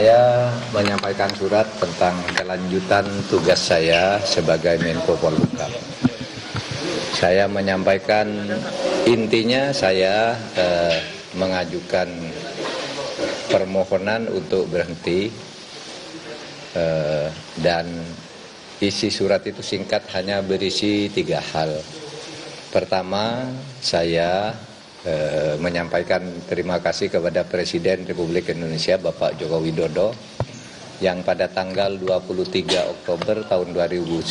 Saya menyampaikan surat tentang kelanjutan tugas saya sebagai Menko Polhukam. Saya menyampaikan intinya saya mengajukan permohonan untuk berhenti dan isi surat itu singkat, hanya berisi 3 hal. Pertama, saya menyampaikan terima kasih kepada Presiden Republik Indonesia Bapak Joko Widodo yang pada tanggal 23 Oktober tahun 2019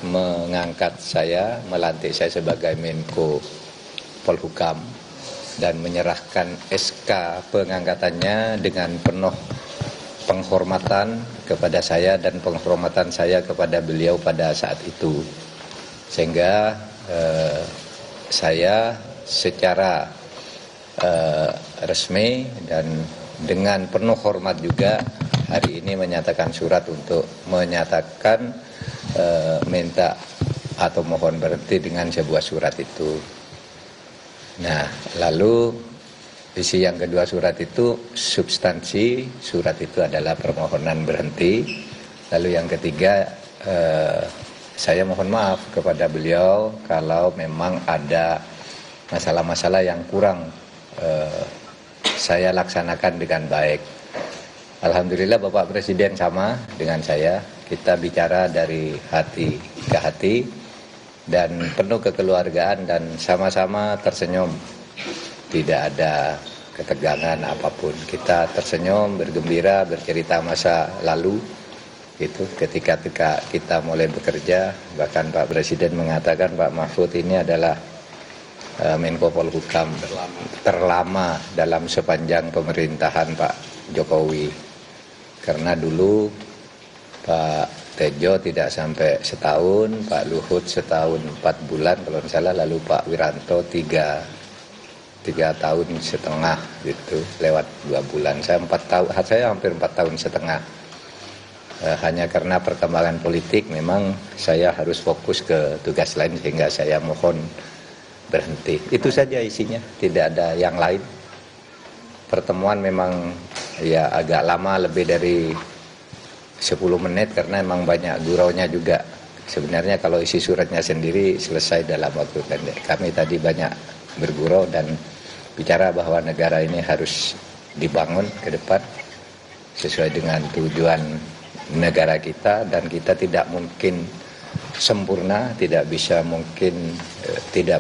mengangkat saya, melantik saya sebagai Menko Polhukam dan menyerahkan SK pengangkatannya dengan penuh penghormatan kepada saya dan penghormatan saya kepada beliau pada saat itu. Sehingga saya secara resmi dan dengan penuh hormat juga hari ini menyatakan surat untuk menyatakan minta atau mohon berhenti dengan sebuah surat itu. Nah, lalu isi yang kedua surat itu, substansi surat itu adalah permohonan berhenti. Lalu yang ketiga, saya mohon maaf kepada beliau kalau memang ada masalah-masalah yang kurang saya laksanakan dengan baik. Alhamdulillah Bapak Presiden sama dengan saya, kita bicara dari hati ke hati dan penuh kekeluargaan dan sama-sama tersenyum. Tidak ada ketegangan apapun. Kita tersenyum, bergembira, bercerita masa lalu. Itu ketika kita mulai bekerja, bahkan Pak Presiden mengatakan Pak Mahfud ini adalah Menko Polhukam terlama dalam sepanjang pemerintahan Pak Jokowi. Karena dulu Pak Tejo tidak sampai setahun, Pak Luhut setahun 4 bulan kalau tidak salah, lalu Pak Wiranto 3 tahun setengah gitu, lewat 2 bulan. Saya hampir 4 tahun setengah. Hanya karena perkembangan politik memang saya harus fokus ke tugas lain sehingga saya mohon berhenti. Itu saja isinya, tidak ada yang lain. Pertemuan memang ya agak lama, lebih dari 10 menit karena memang banyak guraunya juga. Sebenarnya kalau isi suratnya sendiri selesai dalam waktu pendek. Kami tadi banyak bergurau dan bicara bahwa negara ini harus dibangun ke depan sesuai dengan tujuan negara kita, dan kita tidak mungkin sempurna, tidak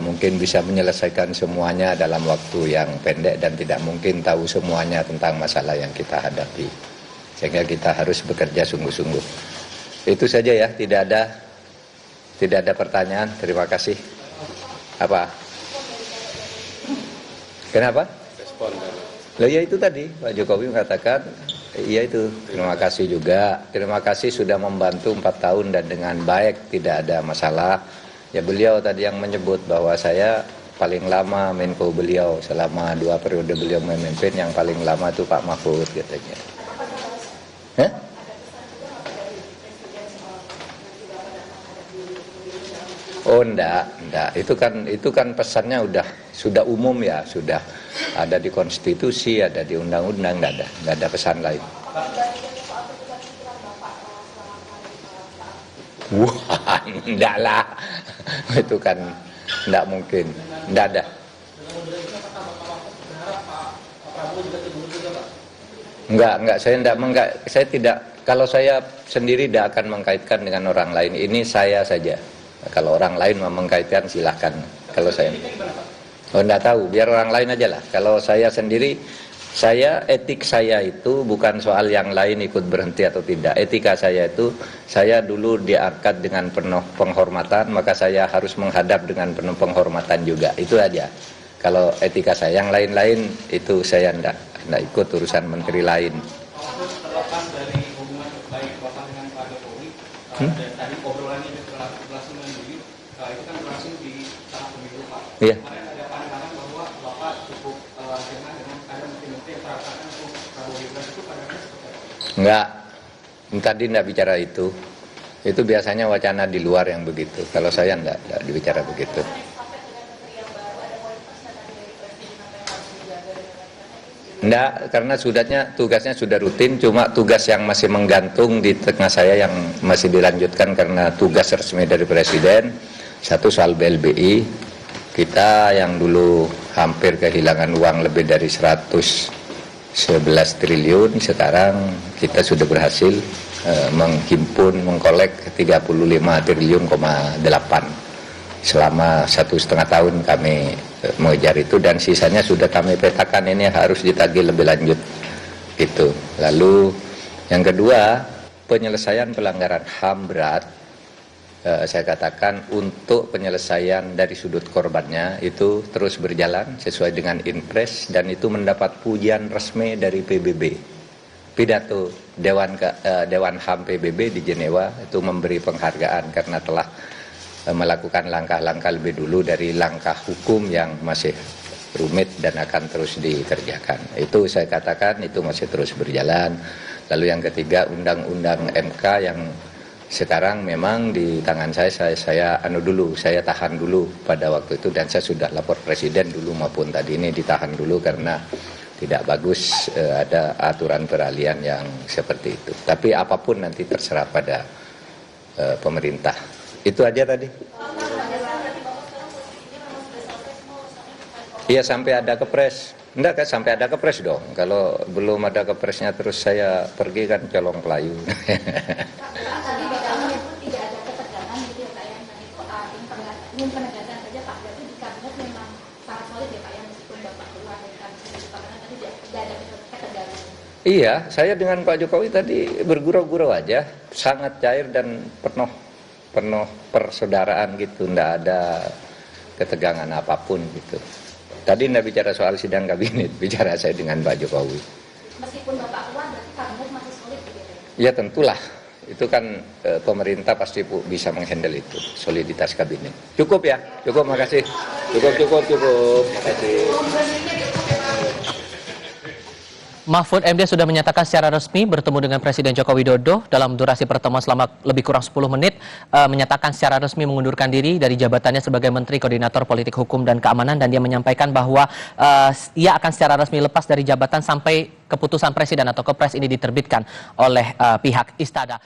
mungkin bisa menyelesaikan semuanya dalam waktu yang pendek dan tidak mungkin tahu semuanya tentang masalah yang kita hadapi. Sehingga kita harus bekerja sungguh-sungguh. Itu saja ya, tidak ada pertanyaan. Terima kasih. Apa? Kenapa? Loh ya itu tadi Pak Jokowi mengatakan, iya itu, terima kasih juga. Terima kasih sudah membantu 4 tahun dan dengan baik, tidak ada masalah. Ya beliau tadi yang menyebut bahwa saya paling lama Menko beliau, selama 2 periode beliau memimpin, yang paling lama itu Pak Mahfud katanya. Hah? Oh enggak. Itu kan pesannya sudah umum ya, sudah ada di konstitusi, ada di undang-undang, enggak ada pesan lain. Wah, enggak lah. Itu kan enggak mungkin. Enggak ada. Enggak, saya tidak, kalau saya sendiri tidak akan mengkaitkan dengan orang lain. Ini saya saja. Kalau orang lain mau mengkaitkan silahkan. Kalau saya, enggak tahu, biar orang lain aja lah. Kalau saya sendiri, etik saya itu bukan soal yang lain ikut berhenti atau tidak. Etika saya itu, saya dulu diangkat dengan penuh penghormatan, maka saya harus menghadap dengan penuh penghormatan juga. Itu aja. Kalau etika saya, yang lain-lain itu saya enggak ikut urusan menteri lain. Terlepas dari hubungan baik Bapak dengan Pak Jokowi, dan tadi obrolannya berlangsung dengan diri, itu kan berlangsung di tahap pemilu Pak. Iya. Kemarin ada pandangan bahwa Bapak cukup dengan ada menteri-menteri yang perasaan untuk Prabowo Gibran, itu pandangannya seperti apa? Enggak, tadi enggak bicara itu. Itu biasanya wacana di luar yang begitu. Kalau saya enggak dibicara begitu. Enggak, karena tugasnya sudah rutin, cuma tugas yang masih menggantung di tengah saya yang masih dilanjutkan karena tugas resmi dari Presiden. Satu soal BLBI, kita yang dulu hampir kehilangan uang lebih dari 111 triliun, sekarang kita sudah berhasil menghimpun, mengkolek 35 triliun,8. Selama 1,5 tahun kami mengejar itu, dan sisanya sudah kami petakan ini harus ditagih lebih lanjut gitu. Lalu yang kedua, penyelesaian pelanggaran HAM berat, saya katakan untuk penyelesaian dari sudut korbannya itu terus berjalan sesuai dengan Inpres, dan itu mendapat pujian resmi dari PBB. Pidato Dewan HAM PBB di Jenewa itu memberi penghargaan karena telah melakukan langkah-langkah lebih dulu dari langkah hukum yang masih rumit dan akan terus dikerjakan. Itu saya katakan itu masih terus berjalan. Lalu yang ketiga, undang-undang MK yang sekarang memang di tangan saya tahan dulu pada waktu itu, dan saya sudah lapor Presiden dulu maupun tadi ini ditahan dulu karena tidak bagus ada aturan peralihan yang seperti itu. Tapi apapun nanti terserah pada pemerintah. Itu aja tadi. Iya, sampai ada kepres. Enggak kan, sampai ada kepres dong. Kalau belum ada kepresnya terus saya pergi kan colong pelayu. Tadi bagaimana itu tidak ada ketegangan gitu ya Pak, yang tadi ingin penegasan saja Pak, berarti di kabinet memang sangat solid ya Pak, yang meskipun Bapak keluar dari kabinet tadi tidak ada ketegangan. Iya, saya dengan Pak Jokowi tadi bergurau-gurau aja, sangat cair dan penuh persaudaraan gitu, enggak ada ketegangan apapun gitu. Tadi enggak bicara soal sidang kabinet, bicara saya dengan Pak Jokowi. Meskipun Bapak keluar, berarti kabinet masih solid begitu Ya ya? tentulah, itu kan pemerintah pasti bisa menghandle itu, soliditas kabinet. Cukup ya? Cukup, makasih. Cukup. Makasih. Mahfud MD sudah menyatakan secara resmi bertemu dengan Presiden Joko Widodo dalam durasi pertemuan selama lebih kurang 10 menit, menyatakan secara resmi mengundurkan diri dari jabatannya sebagai Menteri Koordinator Politik Hukum dan Keamanan, dan dia menyampaikan bahwa ia akan secara resmi lepas dari jabatan sampai keputusan Presiden atau Kepres ini diterbitkan oleh pihak Istana.